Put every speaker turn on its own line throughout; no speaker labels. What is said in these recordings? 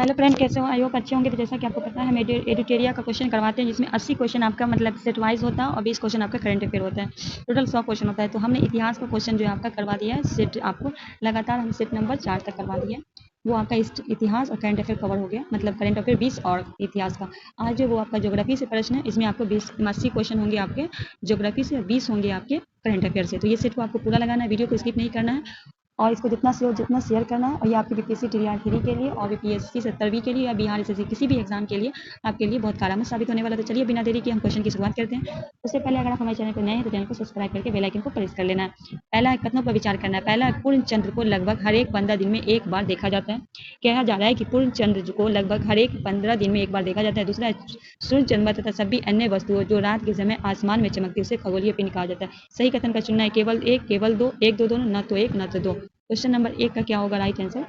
Hello friend, कैसे हो? I hope अच्छे होंगे। तो जैसा कि आपको पता है हम एडिटोरिया का क्वेश्चन करवाते हैं, जिसमें 80 क्वेश्चन आपका मतलब सेट वाइज होता है और 20 क्वेश्चन आपका करंट अफेयर होता है। टोटल 100 क्वेश्चन होता है। तो हमने इतिहास का क्वेश्चन जो है आपका करवा दिया है सेट आपको, लगातार हम सेट नंबर 4 तक करवा दिए हैं। वो आपका इतिहास और करंट अफेयर कवर हो गया, मतलब करंट अफेयर 20 और इतिहास का। आज जो वो आपका ज्योग्राफी से प्रश्न है, इसमें आपको 80 क्वेश्चन होंगे आपके ज्योग्राफी से, 20 होंगे आपके करंट अफेयर से। तो ये सेट को आपको पूरा लगाना है, वीडियो को स्किप नहीं करना है और इसको जितना से हो जितना शेयर करना है। और ये आपके बीपीएससी टीआर 3 के लिए और बीपीएससी 70वीं के लिए या बिहार एसएससी किसी भी एग्जाम के लिए आपके लिए बहुत कारगर साबित होने वाला। तो चलिए बिना देरी के हम क्वेश्चन की शुरुआत करते हैं। उससे पहले अगर आप हमारे चैनल पर नए हैं तो चैनल को सब्सक्राइब करके बेल आइकन को प्रेस कर लेना है। पहला कथनों पर विचार करना है। पहला, पूर्ण चंद्र को लगभग हर एक 15 दिन में एक बार देखा जाता है। कहा जा रहा है कि पूर्ण चंद्र को लगभग हर एक 15 दिन में एक बार देखा जाता है। दूसरा, सूर्य, चंद्रमा तथा सभी अन्य वस्तुओं जो रात के समय आसमान में चमकती है उसे खगोलीय पिंड कहा जाता है। सही कथन का चुनना है केवल एक, केवल दो, एक दो दोनों, न तो एक न तो दो। क्वेश्चन नंबर 1 का क्या होगा राइट आंसर?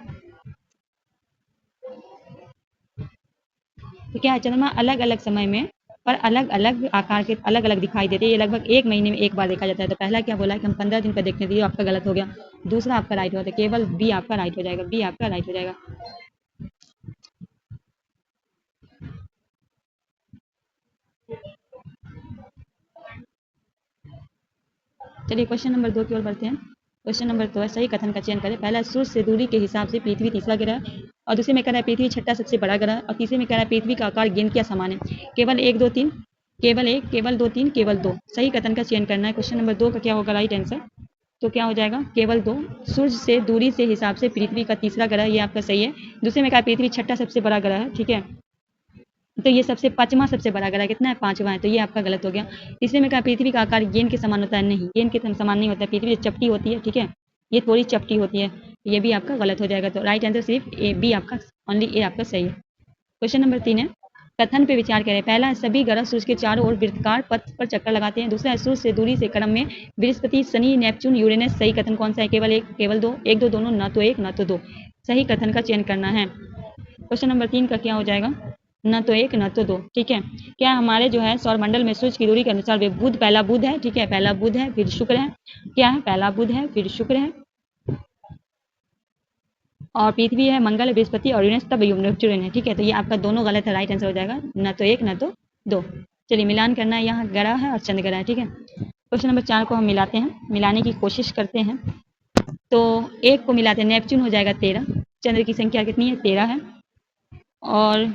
तो क्या है, चंद्रमा अलग अलग समय में पर अलग अलग आकार के अलग अलग दिखाई देते हैं। ये लगभग एक महीने में एक बार देखा जाता है। तो पहला क्या बोला है कि हम 15 दिन पर देखते हैं, आपका गलत हो गया। दूसरा आपका राइट होता है, केवल बी आपका राइट हो जाएगा, बी आपका राइट हो जाएगा। चलिए क्वेश्चन नंबर 2 की ओर बढ़ते हैं। क्वेश्चन नंबर 2 है, सही कथन का चयन करें। पहला, सूर्य से दूरी के हिसाब से पृथ्वी तीसरा ग्रह है और दूसरे में कह रहा है पृथ्वी छठा सबसे बड़ा ग्रह है और तीसरे में कह रहा है पृथ्वी का आकार गेंद के समान है। केवल एक, दो, तीन, केवल एक, केवल दो, तीन, केवल दो। सही कथन का चयन करना है। क्वेश्चन नंबर 2 का क्या होगा राइट आंसर? तो क्या हो जाएगा? केवल दो। सूर्य से दूरी से हिसाब से पृथ्वी का तीसरा ग्रह, ये आपका सही है। दूसरे में कहा पृथ्वी छठा सबसे बड़ा ग्रह है, ठीक है। तो ये सबसे पांचवा सबसे बड़ा ग्रह कितना है? पांचवा है। तो ये आपका गलत हो गया। तीसरे में कहा पृथ्वी का आकार गेंद के समान होता है, नहीं, गेंद के समान नहीं होता है। पृथ्वी चपटी होती है, ठीक है, ये थोड़ी चपटी होती है। ये भी आपका गलत हो जाएगा। तो राइट आंसर सिर्फ ए, बी आपका, ओनली ए आपका सही है। क्वेश्चन नंबर 3 है, कथन पे विचार करें। पहला, सभी ग्रह सूर्य के चारों ओर वृत्ताकार पथ पर चक्कर लगाते हैं। दूसरा है, सूर्य से दूरी से क्रम में बृहस्पति, शनि, नेपच्यून, यूरेनस। सही कथन कौन सा है? केवल एक, केवल दो, एक दो दोनों, न तो एक न तो दो। सही कथन का चयन करना है। क्वेश्चन नंबर 3 का क्या हो जाएगा? न तो एक न तो दो, ठीक है। क्या हमारे जो है सौरमंडल में सूर्य की दूरी के अनुसार वे बुध, पहला बुध है, ठीक है, पहला बुध है, फिर शुक्र है। क्या है? पहला बुध है, फिर शुक्र है और पृथ्वी है, मंगल है, बृहस्पति और यूरेनस तब नेपच्यून है, ठीक है। तो ये आपका दोनों गलत है, राइट आंसर हो जाएगा न तो एक न तो दो। चलिए मिलान करना है, यहाँ ग्रह है और चंद्र ग्रह है, ठीक है। क्वेश्चन नंबर 4 को हम मिलाते हैं, मिलाने की कोशिश करते हैं। तो एक को मिलाते हैं, नेपच्यून हो जाएगा 13, चंद्र की संख्या कितनी है? 13 है। और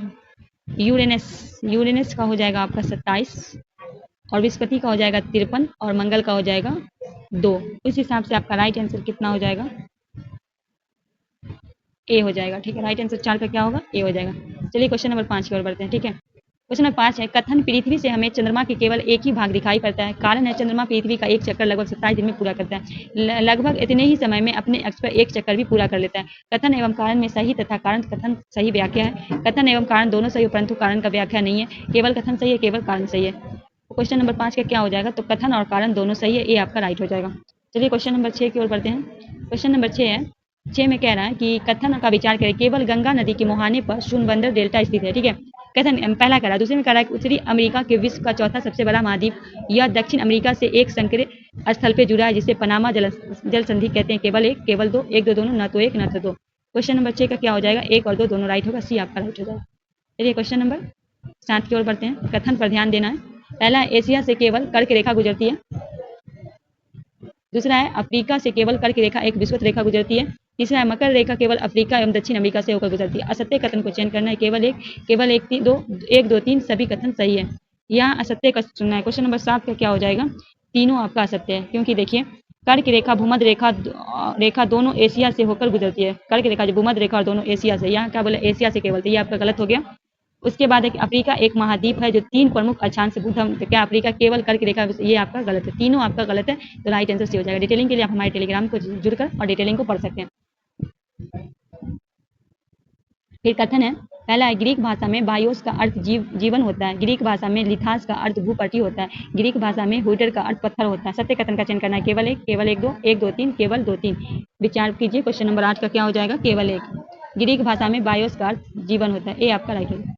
यूरेनस का हो जाएगा आपका 27 और बृहस्पति का हो जाएगा 53 और मंगल का हो जाएगा 2। इस हिसाब से आपका राइट आंसर कितना हो जाएगा? ए हो जाएगा, ठीक है। राइट आंसर 4 का क्या होगा? ए हो जाएगा। चलिए क्वेश्चन नंबर 5 की ओर बढ़ते हैं, ठीक है। क्वेश्चन नंबर 5 है, कथन पृथ्वी से हमें चंद्रमा के केवल एक ही भाग दिखाई पड़ता है। कारण है, चंद्रमा पृथ्वी का एक चक्कर लगभग 27 दिन में पूरा करता है। लगभग इतने ही समय में अपने अक्ष पर एक चक्कर भी पूरा कर लेता है। कथन एवं कारण में सही तथा कारण कथन सही व्याख्या है। कथन एवं कारण दोनों सही, परंतु कारण का व्याख्या नहीं है। केवल कथन सही है, केवल कारण सही है। क्वेश्चन नंबर 5 का क्या हो जाएगा? तो कथन और कारण दोनों सही है, ए आपका राइट हो जाएगा। चलिए क्वेश्चन नंबर 6 की ओर बढ़ते हैं। क्वेश्चन नंबर 6 है, 6 में कह रहा है कि कथन का विचार करें। केवल गंगा नदी के मुहाने पर शून्यबंदर डेल्टा स्थित है, ठीक है। कथन पहला कह रहा है। दूसरे में कह रहा है कि उत्तरी अमेरिका के विश्व का चौथा सबसे बड़ा महाद्वीप यह दक्षिण अमेरिका से एक संकरे स्थल पे जुड़ा है जिसे पनामा जल संधि कहते हैं। केवल एक, केवल दो, एक दो दोनों, न तो एक न तो दो। क्वेश्चन नंबर 6 का क्या हो जाएगा? एक और दो दोनों राइट होगा, सी आपका राइट हो जाएगा। चलिए क्वेश्चन नंबर 7 की ओर बढ़ते हैं। कथन पर ध्यान देना है। पहला, एशिया से केवल कर्क रेखा गुजरती है। दूसरा है, अफ्रीका से केवल कर्क रेखा एक विषुवत रेखा गुजरती है। तीसरा है, मकर रेखा केवल अफ्रीका एवं दक्षिण अमेरिका से होकर गुजरती है। असत्य कथन को चयन करना है। केवल एक, केवल एक, दो, एक दो तीन सभी कथन सही है। यहाँ असत्य का चुनना है। क्वेश्चन नंबर 7 का क्या हो जाएगा? तीनों आपका असत्य है, क्योंकि देखिए कर्क रेखा, भूमध्य रेखा दोनों एशिया से होकर गुजरती है। कर्क रेखा जो भूमध्य रेखा और दोनों एशिया से, यहाँ क्या बोला? एशिया से केवल, तो ये आपका गलत हो गया। उसके बाद है कि अफ्रीका एक महाद्वीप है जो 3 प्रमुख अक्षांश से बंधा है। तो क्या अफ्रीका केवल कर्क रेखा? ये आपका गलत है, तीनों आपका गलत है। तो राइट आंसर सी हो जाएगा। डिटेलिंग के लिए आप हमारे टेलीग्राम को जुड़कर और डिटेलिंग को पढ़ सकते हैं। फिर कथन है, पहला है, ग्रीक भाषा में बायोस का अर्थ जीवन होता है। ग्रीक भाषा में लिथास का अर्थ भूपट्टी होता है। ग्रीक भाषा में हुइटर का अर्थ पत्थर होता है। सत्य कथन का चयन करना है। केवल एक, केवल एक दो, एक दो तीन, केवल दो तीन। विचार कीजिए। क्वेश्चन नंबर 8 का क्या हो जाएगा? केवल एक। ग्रीक भाषा में बायोस का अर्थ जीवन होता है, ए आपका राइट होगा।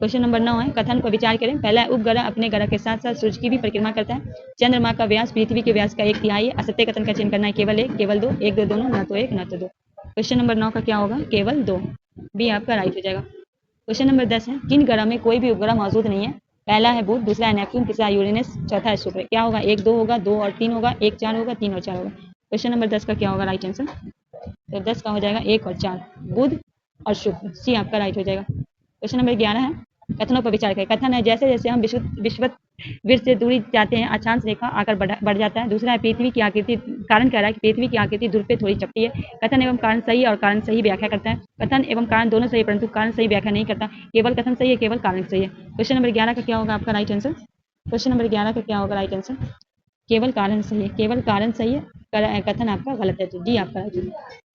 क्वेश्चन नंबर 9 है, कथन पर विचार करें। पहला, उपग्रह अपने ग्रह के साथ साथ सूर्य की भी परिक्रमा करता है। चंद्रमा का व्यास पृथ्वी के व्यास का 1/3 है। असत्य कथन का चयन करना है। केवल एक, केवल दो, एक दो दोनों, न तो एक न तो दो। क्वेश्चन नंबर 9 का क्या होगा? केवल दो। बी आपका राइट हो जाएगा। क्वेश्चन नंबर 10 है, किन ग्रह में कोई भी उपग्रह मौजूद नहीं है? पहला है बुध, दूसरा है नेपच्यून, तीसरा है यूरेनस, चौथा है शुक्र। क्या होगा? 1 2 होगा, 2 और 3 होगा, 1 4 होगा, 3 और 4 होगा। क्वेश्चन नंबर 10 का क्या होगा राइट आंसर? तो 10 का हो जाएगा 1 और 4, बुध और शुक्र, सी आपका राइट हो जाएगा। क्वेश्चन नंबर 11 है, कथनों पर विचार करें। कथन है, जैसे जैसे हम विश्वत वृत्त से दूरी जाते हैं अक्षांश रेखा आकर बढ़ जाता है। दूसरा है पृथ्वी की आकृति, कारण कह रहा है कि पृथ्वी की आकृति ध्रुव पे थोड़ी चपटी है। कथन एवं कारण सही और कारण सही व्याख्या करता है। कथन एवं कारण दोनों सही, परंतु कारण सही व्याख्या नहीं करता। केवल कथन सही है, केवल कारण सही है। क्वेश्चन नंबर 11 का क्या होगा आपका राइट आंसर? क्वेश्चन नंबर 11 का क्या होगा राइट आंसर? केवल कारण सही है, केवल कारण सही है, कथन आपका गलत है, तो डी आपका राइट है।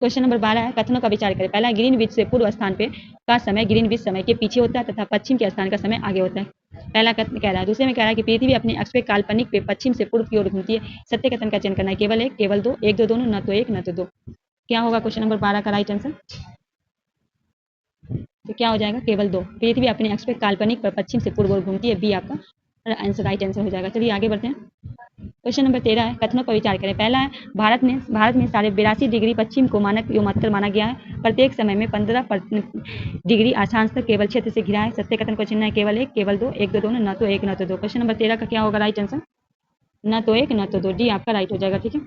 क्वेश्चन नंबर 12 है, कथनों का विचार करें। पहला, ग्रीनविच से पूर्व स्थान पे का समय ग्रीनविच समय के पीछे होता है तथा पश्चिम के स्थान का समय आगे होता है। पहला कथन कह रहा है। दूसरे में कह रहा है कि पृथ्वी अपने अक्ष पे काल्पनिक पे पश्चिम से पूर्व की ओर घूमती है। सत्य कथन का चयन करना है, केवल एक, केवल दो, एक दो दोनों, न तो एक न तो दो। क्या होगा क्वेश्चन नंबर 12 का राइट आंसर? तो क्या हो जाएगा? केवल दो। पृथ्वी अपने अक्ष पे काल्पनिक पर पश्चिम से पूर्व ओर घूमती है, बी आपका आंसर राइट आंसर हो जाएगा। चलिए आगे बढ़ते हैं। क्वेश्चन नंबर 13 है, कथनों पर विचार करें। पहला है, भारत में 82.5 डिग्री पश्चिम को मानक योमात्तर माना गया है। प्रत्येक समय में 15 डिग्री अक्षांश तक केवल क्षेत्र से घिरा है। सत्य कथन को चिन्ह है, केवल एक, केवल दो, एक दो दोनों, न तो एक न तो दो। क्वेश्चन नंबर 13 का क्या होगा राइट आंसर? न तो एक न तो दो, डी आपका राइट हो जाएगा। ठीक है,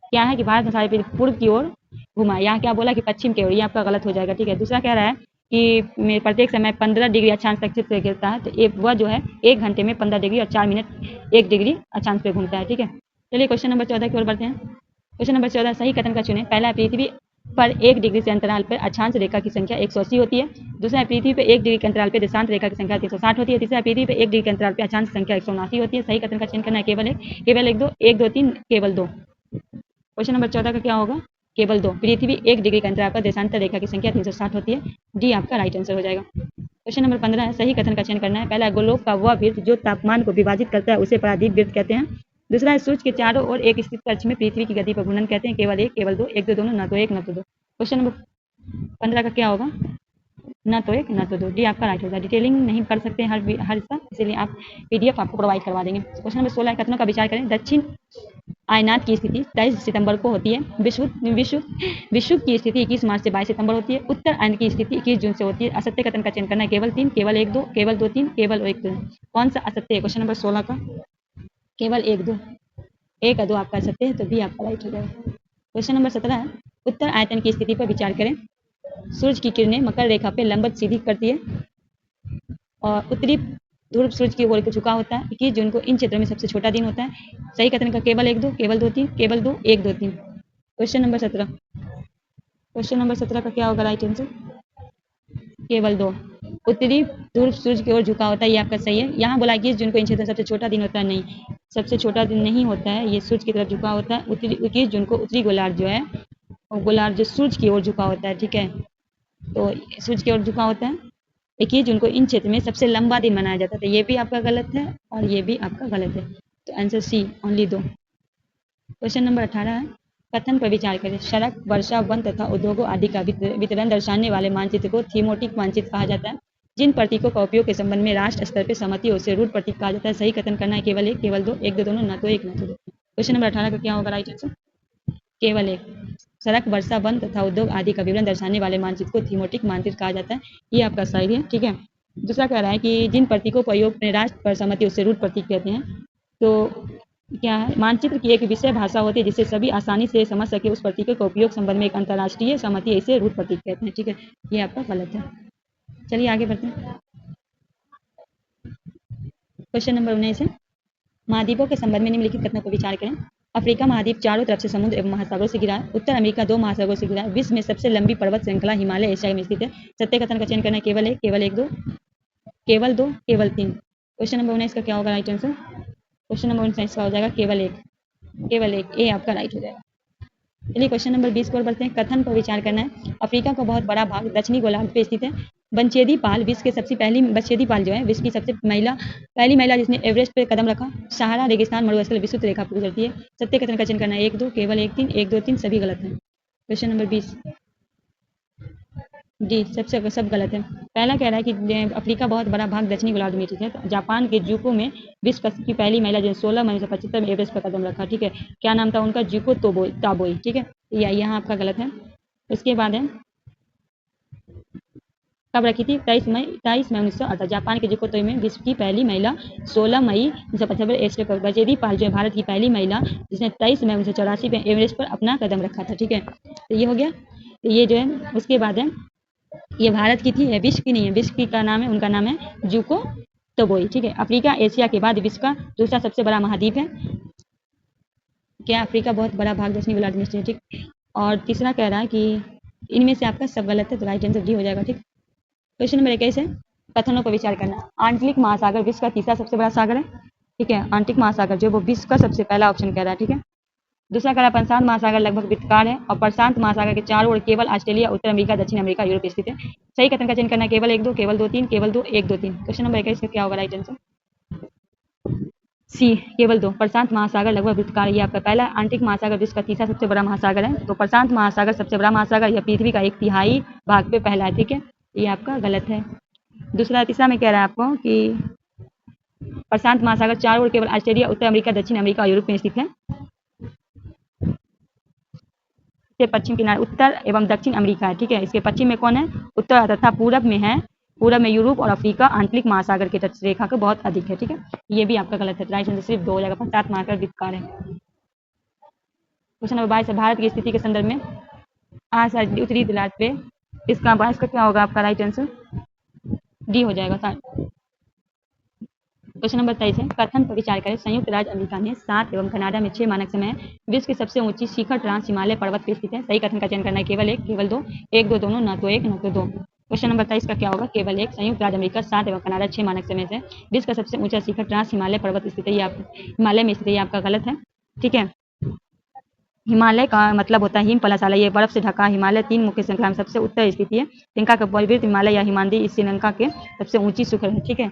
क्या है कि भारत में सारे पूर्व की ओर घुमा, यहाँ क्या बोला कि पश्चिम की ओर, ये आपका गलत हो जाएगा। ठीक है, दूसरा कह रहा है कि प्रत्येक समय 15 डिग्री अक्षांश तक क्षेत्र गिरता है, तो वह जो है 1 घंटे में 15 डिग्री और 4 मिनट 1 डिग्री अक्षांश पे घूमता है। ठीक है, चलिए क्वेश्चन नंबर 14 की ओर बढ़ते हैं। क्वेश्चन नंबर 14, सही कथन का चुने। पहला, पृथ्वी पर 1 डिग्री से अंतराल पर अक्षांश रेखा की संख्या 180 होती है। दूसरा, पृथ्वी पर 1 डिग्री के अंतराल पर देशांत रेखा की संख्या 360 होती है। तीसरा, पृथ्वी पर 1 डिग्री के अंतराल पर अक्षांश संख्या 179 होती है। सही कथन का चयन करना है, केवल एक, केवल एक दो, एक दो तीन, केवल दो। क्वेश्चन नंबर 14 का क्या होगा? केवल दो। पृथ्वी 1 डिग्री के अंतराल पर देशांतर रेखा की संख्या 360 होती है, डी आपका राइट आंसर हो जाएगा। क्वेश्चन नंबर 15 है, सही कथन का चयन करना है। पहला, गोलोक का वह वृत्त जो तापमान को विभाजित करता है उसे परादीप वृत्त कहते हैं। दूसरा है, सूर्य के चारों ओर एक स्थित कक्ष में पृथ्वी की गति पर घूर्णन कहते हैं, केवल एक, केवल दो, एक दो दोनों, न तो एक न तो दो। क्वेश्चन नंबर 15 का क्या होगा? न तो एक न तो दो, डी आपका राइट होगा। डिटेलिंग नहीं कर सकते हर हिस्सा, इसीलिए आप पीडीएफ आपको प्रोवाइड करवा देंगे। क्वेश्चन नंबर 16 कथनों का विचार करें। दक्षिण आयनात की स्थिति 23 सितंबर को होती है। विश्व की स्थिति 21 मार्च से 22 सितंबर होती है। उत्तर आयन की स्थिति 21 जून से होती है। असत्य कथन का चयन करना है, केवल 3, केवल 1 2, केवल 2 3, केवल 1 2। कौन सा असत्य है क्वेश्चन नंबर 16 का? केवल 1 2, 1 2 आपका असत्य है, तो बी आपका राइट हो जाएगा। क्वेश्चन नंबर 17 है, उत्तर आयतन की स्थिति पर विचार करें। सूर्य की किरणें मकर रेखा पे लंबवत सीधी करती है और उत्तरी ध्रुव सूर्य की ओर झुका होता है। 21 जून को इन क्षेत्रों में सबसे छोटा दिन होता है। सही कथन का केवल 1 2, केवल 2 3, केवल 2 1 2 3। क्वेश्चन नंबर 17, क्वेश्चन नंबर 17 का क्या होगा राइट आंसर? केवल 2। उत्तरी ध्रुव सूर्य की ओर झुका होता है, ये आपका सही है। यहाँ बोला 21 जून को इन क्षेत्रों में सबसे छोटा दिन होता है, नहीं, सबसे छोटा दिन नहीं होता है, ये सूर्य की तरफ झुका होता है। उत्तरी 21 जून को उत्तरी गोलार्ध जो है, गोलार्ध जो सूर्य की ओर झुका होता है। ठीक है, तो सूर्य की ओर झुका होता है। 21 जून को इन क्षेत्र में सबसे लंबा दिन मनाया जाता था, ये भी आपका गलत है और ये भी आपका गलत है, तो answer C, only 2। Question number 18 है, कथन पर विचार करें। सड़क, वर्षा, वन तथा उद्योगों आदि का वितरण दर्शाने वाले मानचित्र को थीमोटिक मानचित्र कहा जाता है। जिन प्रतीकों का उपयोग के संबंध में राष्ट्र स्तर पर सहमति हो उसे रूट प्रतीक कहा जाता है। सही कथन करना है, केवल एक, केवल दो, एक दो दोनों, न तो एक न तो दो। क्वेश्चन नंबर 18 का क्या होगा राइट आंसर? केवल एक। सड़क, वर्षा, वन तथा उद्योग आदि का विवरण दर्शाने वाले मानचित्र को थीमोटिक मानचित्र कहा जाता है, ये आपका सही है। ठीक है, दूसरा कह रहा है कि जिन प्रतीकों का उपयोग अपने राष्ट्र पर सहमति उसे रूट प्रतीक कहते हैं। तो क्या है, मानचित्र की एक विषय भाषा होती है जिससे सभी आसानी से समझ सके उस प्रतीकों का उपयोग संबंध में एक अंतर्राष्ट्रीय सहमति है, इसे रूट प्रतीक कहते हैं। ठीक है, ये आपका गलत है। चलिए आगे बढ़ते हैं। क्वेश्चन नंबर 19 है, महाद्वीपों के संबंध में निम्नलिखित कथनों पर विचार करें। अफ्रीका महाद्वीप चारों तरफ से समुद्र एवं महासागरों से घिरा है। उत्तर अमेरिका 2 महासागरों से घिरा है। विश्व में सबसे लंबी पर्वत श्रृंखला हिमालय एशिया में स्थित है। सत्य कथन का चयन करना है, केवल एक, केवल 1 2, केवल 2, केवल 3। क्वेश्चन नंबर 19 का क्या होगा राइट आंसर? क्वेश्चन नंबर 19 का हो जाएगा केवल एक, केवल एक, ए आपका राइट हो जाएगा। चलिए क्वेश्चन नंबर 20 पर बढ़ते हैं। कथन पर विचार करना है। अफ्रीका का बहुत बड़ा भाग दक्षिणी गोलार्ध पे स्थित है। बंचेदी पाल विश्व के सबसे पहली बंचेदी पाल जो है विश्व की सबसे पहली महिला जिसने एवरेस्ट पे कदम रखा। सहारा रेगिस्तान मरुस्थल विस्तृत रेखा पर गुजरती है। सत्य कथन का चयन करना है, 1 2, केवल 1 3, 1 2 3, सभी गलत हैं। क्वेश्चन नंबर 20 डी, सब गलत है। पहला कह रहा है कि अफ्रीका बहुत बड़ा भाग दक्षिणी गोलार्ध में स्थित है। जापान के जूको में विश्व की पहली महिला जिसने 16 मई 1975 में एवरेस्ट पर कदम रखा। ठीक है, क्या नाम था उनका? जूको ताबोई। ठीक है, यहाँ आपका गलत है। उसके बाद है कब रखी थी 23 मई 1968 जापान के जोकोतो में विश्व की पहली महिला 16 मई 1975 एस्ट्रो पर बजेरी पाल जो है भारत की पहली महिला जिसने 23 मई 1984 में एवरेस्ट पर अपना कदम रखा था। ठीक है, तो ये हो गया। तो ये जो है उसके बाद है ये भारत की थी, है विश्व की नहीं है, विश्व की का नाम है, उनका नाम है जूको तोबोई। ठीक है, अफ्रीका एशिया के बाद विश्व का दूसरा सबसे बड़ा महाद्वीप है। क्या अफ्रीका बहुत बड़ा भाग दक्षिणी गोलार्ध में स्थित है। ठीक, और तीसरा कह रहा है कि इनमें से आपका सब गलत है, तो राइट आंसर डी हो जाएगा। ठीक, क्वेश्चन नंबर 21 है कथनों पर विचार करना। आंतरिक महासागर विश्व का तीसरा सबसे बड़ा सागर है। ठीक है, आंतरिक महासागर जो वो विश्व का सबसे पहला ऑप्शन कह रहा है। ठीक है, दूसरा कह रहा है प्रशांत महासागर लगभग वृत्ताकार है और प्रशांत महासागर के चारों ओर केवल ऑस्ट्रेलिया, उत्तर अमेरिका, दक्षिण अमेरिका, यूरोप स्थित है। सही कथन का चयन करना है, केवल 1 2, केवल 2 3, केवल 2 1 2 3। क्वेश्चन नंबर 21 का क्या होगा राइट आंसर? सी केवल 2। प्रशांत महासागर लगभग वृत्ताकार, ये आपका पहला आंतरिक महासागर विश्व का तीसरा सबसे बड़ा महासागर है। तो प्रशांत महासागर सबसे बड़ा महासागर, यह पृथ्वी का 1/3 भाग पे पहला है। ठीक है, ये आपका गलत है। तीसरा में कह रहा है आपको कि प्रशांत महासागर चारों ओर केवल ऑस्ट्रेलिया, उत्तर अमेरिका, दक्षिण अमेरिका और यूरोप में स्थित है। इसके पश्चिम किनारे उत्तर एवं दक्षिण अमेरिका है। ठीक है, इसके पश्चिम में कौन है? उत्तर तथा पूरब में है, पूरब में यूरोप और अफ्रीका आंतरिक महासागर के तट रेखा के बहुत अधिक है। ठीक है, ये भी आपका गलत है, राइट आंसर सिर्फ 2 हो जाएगा। प्रशांत महासागर वृत्ताकार है। क्वेश्चन नंबर 22 है भारत की स्थिति के संदर्भ में आज उत्तरी ध्रुव पे इसका 22 का क्या होगा आपका राइट आंसर? डी हो जाएगा। क्वेश्चन नंबर 23 है कथन पर विचार करें। संयुक्त राज्य अमेरिका में 7 एवं कनाडा में 6 मानक समय है। विश्व की सबसे ऊंची शिखर ट्रांस हिमालय पर्वत पर स्थित है। सही कथन का चयन करना है, केवल 1, केवल 2, 1 2 दोनों, न तो 1 न तो 2। क्वेश्चन नंबर 23 का क्या होगा? केवल 1। संयुक्त राज्य अमेरिका 7 एवं कनाडा 6 मानक समय से विश्व का सबसे ऊंचा शिखर ट्रांस हिमालय पर्वत स्थित है। ये आप हिमालय में स्थित है, ये आपका गलत है। ठीक है, हिमालय का मतलब होता है हिम पलसाला, ये बर्फ से ढका हिमालय 3 मुख्य श्रृंखला में सबसे उत्तर स्थित है। श्रृंखला का परिवृत्त हिमालय या हिमालय इस श्रीलंका के सबसे ऊंची शिखर है। ठीक है,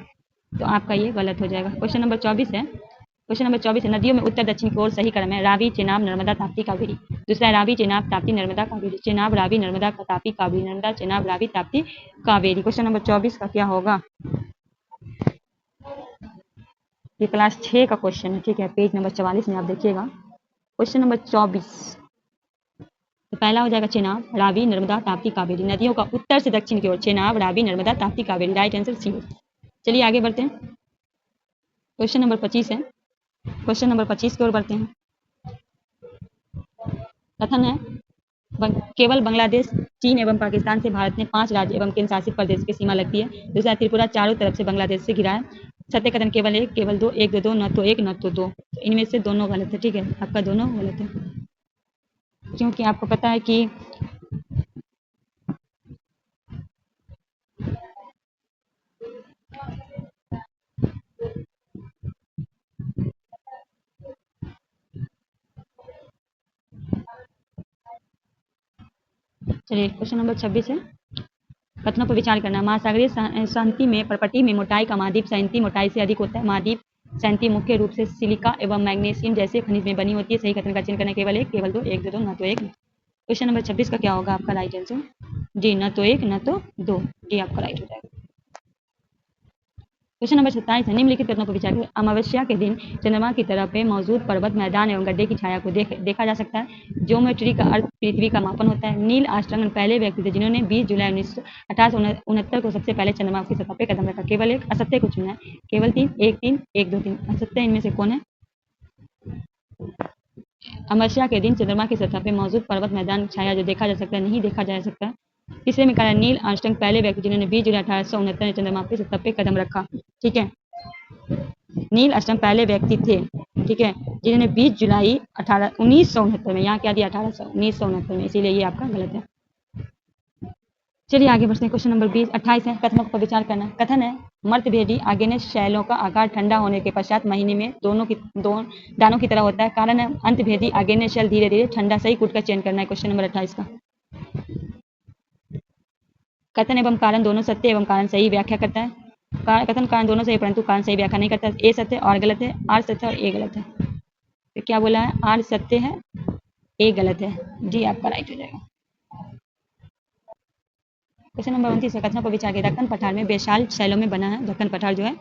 तो आपका ये गलत हो जाएगा। क्वेश्चन नंबर 24 है नदियों में उत्तर दक्षिण की ओर सही क्रम है। रावी, चेनाब, नर्मदा, ताप्ती, कावेरी। दूसरा है रावी, चेनाब, ताप्ती, नर्मदा, कावेरी। चेनाब, रावी, नर्मदा, ताप्ती, कावेरी। नर्मदा, चेनाब, रावी, ताप्ती, कावेरी। क्वेश्चन नंबर 24 का क्या होगा? ये क्लास 6 का क्वेश्चन है। ठीक है, पेज नंबर 44 में आप देखिएगा। क्वेश्चन नंबर 24 तो पहला हो जाएगा चेनाब, रावी, नर्मदा, ताप्ती, कावेरी। नदियों का उत्तर से दक्षिण की ओर Chenab, Ravi, Narmada, Tapti, Kaveri. Right answer C. चलिए आगे बढ़ते हैं। क्वेश्चन नंबर 25 है। क्वेश्चन नंबर 25 की ओर बढ़ते हैं। कथन है केवल बांग्लादेश, चीन एवं पाकिस्तान से भारत ने 5 राज्य एवं केंद्र शासित प्रदेश की सीमा लगती है। दूसरा त्रिपुरा चारों तरफ से बांग्लादेश से घिरा है। सत्य कथन केवल 1, केवल 2, 1 2 2, न तो 1 न तो 2। इनमें से दोनों गलत है। ठीक है, आपका दोनों गलत है, क्योंकि आपको पता है कि चलिए क्वेश्चन नंबर 26 है कथनों पर विचार करना। महासागरीय शांति में प्रपटी में मोटाई का महाद्वीप शांति मोटाई से अधिक होता है। महाद्वीप शांति मुख्य रूप से सिलिका एवं मैग्नीशियम जैसे खनिज में बनी होती है। सही कथन का चयन करना, केवल 1, केवल 2, 1 2 2, न तो 1। क्वेश्चन नंबर 26 का क्या होगा आपका राइट आंसर? जी, न तो 1 न तो 2। जी आपका राइट हो जाएगा। क्वेश्चन नंबर 27 है निम्नलिखित कथनों पर विचार करें। अमावस्या के दिन चंद्रमा की तरफ पे मौजूद पर्वत, मैदान एवं गड्ढे की छाया को देखा जा सकता है। ज्योमेट्री का अर्थ पृथ्वी का मापन होता है। नील आर्मस्ट्रांग पहले व्यक्ति थे जिन्होंने 20 जुलाई 1869 को सबसे पहले चंद्रमा की सतह पे कदम रखा। केवल 1 असत्य को चुना है। केवल 3, 1 3, 1 2 3। असत्य इनमें से कौन है? अमावस्या के दिन चंद्रमा की सतह पे मौजूद पर्वत, मैदान, छाया जो देखा जा सकता है, नहीं देखा जा सकता। तीसरे में कहा नील आर्मस्ट्रांग पहले व्यक्ति जिन्होंने 20 जुलाई 1869 में चंद्रमा की सतह पे कदम रखा। ठीक है, नील आर्मस्ट्रांग पहले व्यक्ति थे, ठीक है, जिन्होंने 20 जुलाई 1969 में, यहाँ क्या दिया 1969 में, इसीलिए ये आपका गलत है। चलिए आगे बढ़ते हैं। क्वेश्चन नंबर 28 है कथनों पर विचार करना। कथन है मर्तभेदी आग्नेय शैलों का आकार ठंडा होने के पश्चात महीने में दो दानों की तरह होता है। कारण है अंतभेदी आग्नेय शैल धीरे धीरे ठंडा। सही कूट का चयन करना है क्वेश्चन नंबर 28 का। कथन एवं कारण दोनों सत्य एवं कारण सही व्याख्या करता है। कथन कारण दोनों सही परंतु कारण सही व्याख्या नहीं करता। ए सत्य और गलत है, आर सत्य और ए गलत है। तो क्या बोला है? आर सत्य है, ए गलत है। जी आपका राइट हो जाएगा। क्वेश्चन नंबर 29 है, कथनों पर विचार करें। दक्कन पठार में बेसाल्ट शैलों में बना है। दक्कन पठार जो है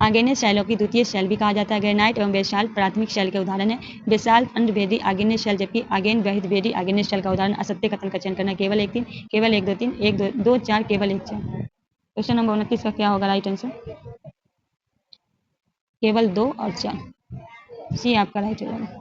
आग्नेय शैलों की द्वितीय शैल भी कहा जाता है। ग्रेनाइट एवं बेसाल्ट प्राथमिक शैल के उदाहरण है। बेसाल्ट अंडभेदी आग्नेय शैल, जबकि आगेन बहिर्भेदी आग्नेय शैल का उदाहरण। असत्य कथन का चयन करना। केवल 1 3, केवल 1 2 3, 1 2 2 4, केवल 1 4। क्वेश्चन नंबर 29 का क्या होगा राइट आंसर? केवल 2 और 4, सी आपका राइट हो जाएगा।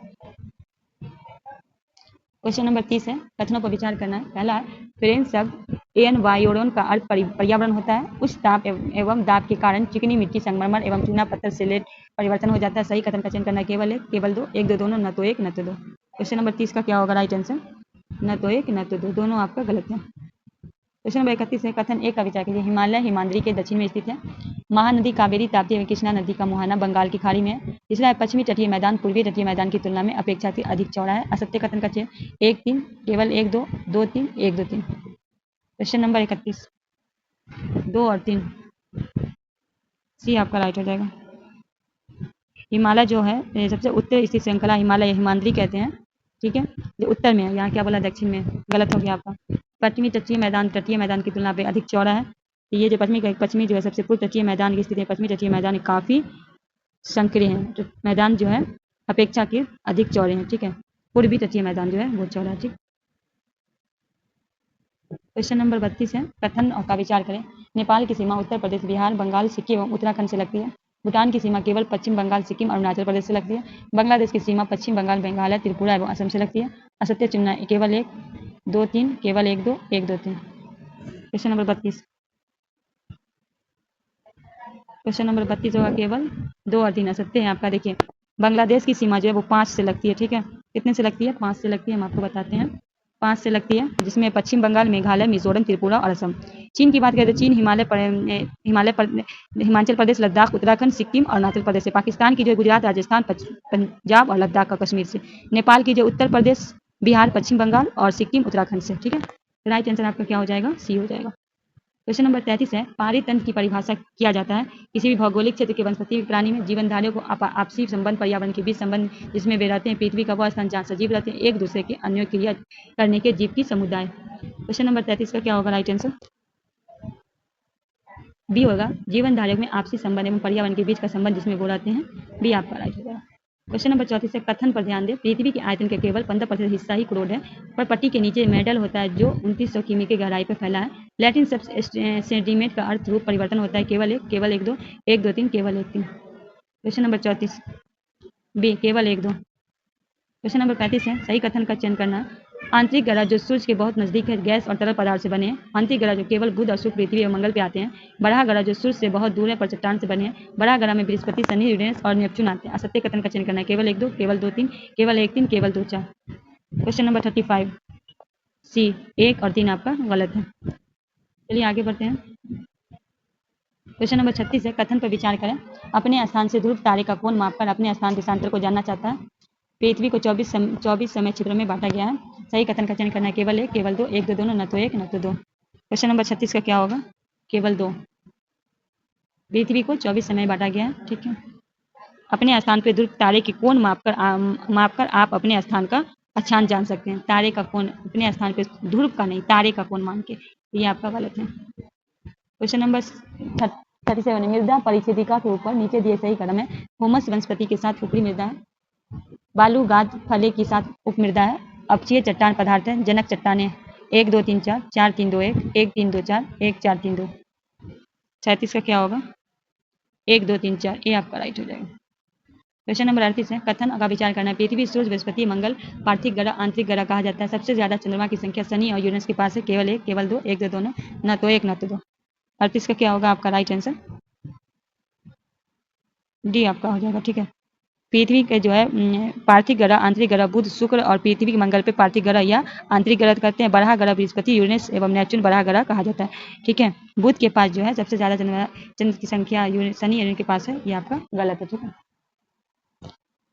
क्वेश्चन नंबर 30 है, कथनों पर विचार करना है। पहला फ्रेंच शब्द एनवायोरन का अर्थ पर्यावरण होता है। उच्च ताप एवं दाब के कारण चिकनी मिट्टी, संगमरमर एवं चूना पत्थर से लेड परिवर्तन हो जाता है। सही कथन का चयन करना है। केवल 1, केवल 2, 1 2 दोनों, न तो 1 न तो 2। क्वेश्चन नंबर 30 का क्या होगा राइट आंसर? न तो 1 न तो 2, दोनों आपका गलत है। क्वेश्चन नंबर 31 है, कथन एक का विचार कीजिए। हिमालय हिमाद्री के दक्षिण में स्थित है। महानदी कावेरी ताप्ती एवं कृष्णा नदी का मुहाना बंगाल की खाड़ी में है। तीसरा है, पश्चिमी तटीय मैदान पूर्वी तटीय मैदान की तुलना में अपेक्षाकृत अधिक चौड़ा है। असत्य कथन का चयन। 1 3, केवल 1 2, 2 3, 1 2 3। क्वेश्चन नंबर 31, 2 और 3, सी आपका राइट हो जाएगा। हिमालय जो है सबसे उत्तर स्थित श्रृंखला हिमालय हिमाद्री कहते हैं। ठीक है, जो उत्तर में है, यहाँ क्या बोला दक्षिण में, गलत हो गया आपका। पश्चिमी तटीय मैदान की तुलना में अधिक चौड़ा है। ये जो पश्चिमी जो है सबसे पूर्व तटीय मैदान की स्थिति है। पश्चिमी तटीय मैदान काफी संकरे हैं, तो मैदान जो है अपेक्षाकृत अधिक चौड़े हैं। ठीक है, पूर्वी तटीय मैदान जो है वो चौड़ा है। ठीक, क्वेश्चन नंबर 32 है, कथन का विचार करें। नेपाल की सीमा उत्तर प्रदेश, बिहार, बंगाल, सिक्किम एवं उत्तराखंड से लगती है। भूटान की सीमा केवल पश्चिम बंगाल, सिक्किम, अरुणाचल प्रदेश से लगती है। बांग्लादेश की सीमा पश्चिम बंगाल, मेघालय, त्रिपुरा एवं असम से लगती है। असत्य चुनना है। केवल 1 2 3, केवल 1 2, 1 2 3। क्वेश्चन नंबर 32, क्वेश्चन नंबर 32 होगा केवल 2 और 3, असत्य है आपका। देखिए, बांग्लादेश की सीमा जो है वो 5 से लगती है। ठीक है, कितने से लगती है? 5 से लगती है, हम आपको बताते हैं। 5 से लगती है, जिसमें पश्चिम बंगाल, मेघालय, मिजोरम, त्रिपुरा और असम। चीन की बात करें तो चीन हिमाचल प्रदेश, लद्दाख, उत्तराखंड, सिक्किम और अरुणाचल प्रदेश से। पाकिस्तान की जो गुजरात, राजस्थान, पंजाब और लद्दाख का कश्मीर से। नेपाल की जो उत्तर प्रदेश, बिहार, पश्चिम बंगाल और सिक्किम उत्तराखंड से। ठीक है, राइट आंसर आपका क्या हो जाएगा? सी हो जाएगा। क्वेश्चन नंबर 33 है, पारितंत्र की परिभाषा किया जाता है। किसी भी भौगोलिक क्षेत्र के वनस्पति प्राणी में जीवनधारियों को आपसी संबंध, पर्यावरण के बीच संबंध जिसमें वे रहते हैं। पृथ्वी का वह स्थान जहाँ सजीव रहते हैं, एक दूसरे के अन्य क्रिया करने के जीव की समुदाय। क्वेश्चन नंबर 33 का क्या होगा राइट आंसर? बी होगा, जीवन धारक में आपसी संबंध एवं पर्यावरण के बीच का संबंध जिसमें वो रहते हैं। बी आपका राइट होगा। क्वेश्चन नंबर 34 है, कथन पर ध्यान दें। पृथ्वी के आयतन के केवल 15% हिस्सा ही क्रोड है, पर पट्टी के नीचे मेडल होता है जो 2900 किमी की गहराई पर फैला है। लैटिन शब्द सेडिमेंट का अर्थ रूप परिवर्तन होता है। केवल 1, केवल 1 2, 1 2 3, केवल 1 3। क्वेश्चन नंबर 34, बी केवल 1 2। क्वेश्चन नंबर 35 है, सही कथन का चयन करना। आंतरिक ग्रह जो सूर्य के बहुत नजदीक है, गैस और तरल पदार्थ से बने हैं। आंतरिक ग्रह जो केवल बुध और शुक्र, पृथ्वी एवं मंगल पे आते हैं। बड़ा ग्रह जो सूर्य से बहुत दूर है पर चट्टान से बने हैं। बड़ा ग्रह में बृहस्पति, शनि, यूरेनस और नेपच्यून आते हैं। असत्य कथन का चयन करना है। केवल 1 2, केवल 2 3, केवल 1 3, केवल 2 4। क्वेश्चन नंबर 35, सी 1 और 3 आपका गलत है। चलिए आगे बढ़ते हैं। क्वेश्चन नंबर 36 है, कथन पर विचार करें। अपने स्थान से ध्रुव तारे का कोण मापकर अपने स्थान देशांतर को जानना चाहता है। पृथ्वी को 24 समय क्षेत्रों में बांटा गया है। सही कथन का चयन करना है। केवल 1, केवल 2, 1 2 दोनों, न तो 1 न तो 2। क्वेश्चन नंबर 36 का क्या होगा? केवल 2। पृथ्वी को 24 समय बांटा गया है। ठीक है, अपने स्थान पर ध्रुव तारे के कोण मापकर आप अपने स्थान का अक्षांश जान सकते हैं। तारे का कोण अपने स्थान पर, ध्रुव का नहीं, तारे का कोण मान के, ये आपका गलत है। क्वेश्चन नंबर 37 है, मृदा परिच्छेदिका के ऊपर नीचे दिए सही कदम है। होमस वनस्पति के साथ ऊपरी मृदा है। बालू गाद फले के साथ उपमृदा है। अपक्षीय चट्टान पदार्थ है। जनक चट्टाने 1 2 3 4, 4 3 2 1, 1 3 2 4, 1 4 3 2। 37 का क्या होगा? 1 2 3 4, ये आपका राइट हो जाएगा। क्वेश्चन नंबर 38 है, कथन का विचार करना। पृथ्वी, सूर्य, बृहस्पति, मंगल पार्थिव ग्रह, आंतरिक ग्रह कहा जाता है। सबसे ज्यादा चंद्रमा की संख्या शनि और यूरेनस के पास है। केवल 1, केवल 2, 1 2 दोनों, न तो 1 न तो 2। 38 का क्या होगा आपका राइट आंसर? डी आपका हो जाएगा। ठीक है, पृथ्वी के जो है पार्थिव ग्रह, आंतरिक ग्रह बुध, शुक्र और पृथ्वी के मंगल पे पार्थिव ग्रह या आंतरिक ग्रह कहते हैं। बड़ा ग्रह बृहस्पति, यूरेनस एवं नेपच्यून बड़ा ग्रह कहा जाता है। ठीक है, बुध के पास जो है सबसे ज्यादा चंद्र की संख्या शनि यूरेनस के पास है, ये आपका गलत है। ठीक है,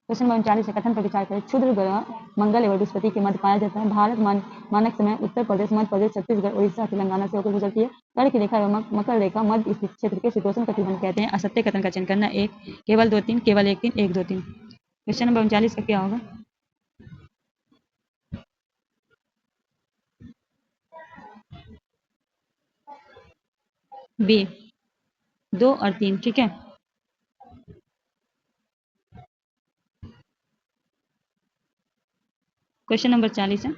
क्वेश्चन नंबर 39 है, कथन पर विचार करें। क्षुद्र ग्रह मंगल एवं बृहस्पति के मध्य पाया जाता है। भारत मानक समय उत्तर प्रदेश, मध्य प्रदेश, छत्तीसगढ़, उड़ीसा, तेलंगाना से होकर गुजरती है। कर्क रेखा एवं मकर रेखा मध्य स्थित क्षेत्र के शीतोष्ण कटिबंध कहते हैं। असत्य कथन का चयन करना। 1, केवल 2 3, केवल 1 3, 1 2 3। क्वेश्चन नंबर 39 का क्या होगा? बी 2 और 3, ठीक है। क्वेश्चन नंबर 40 है,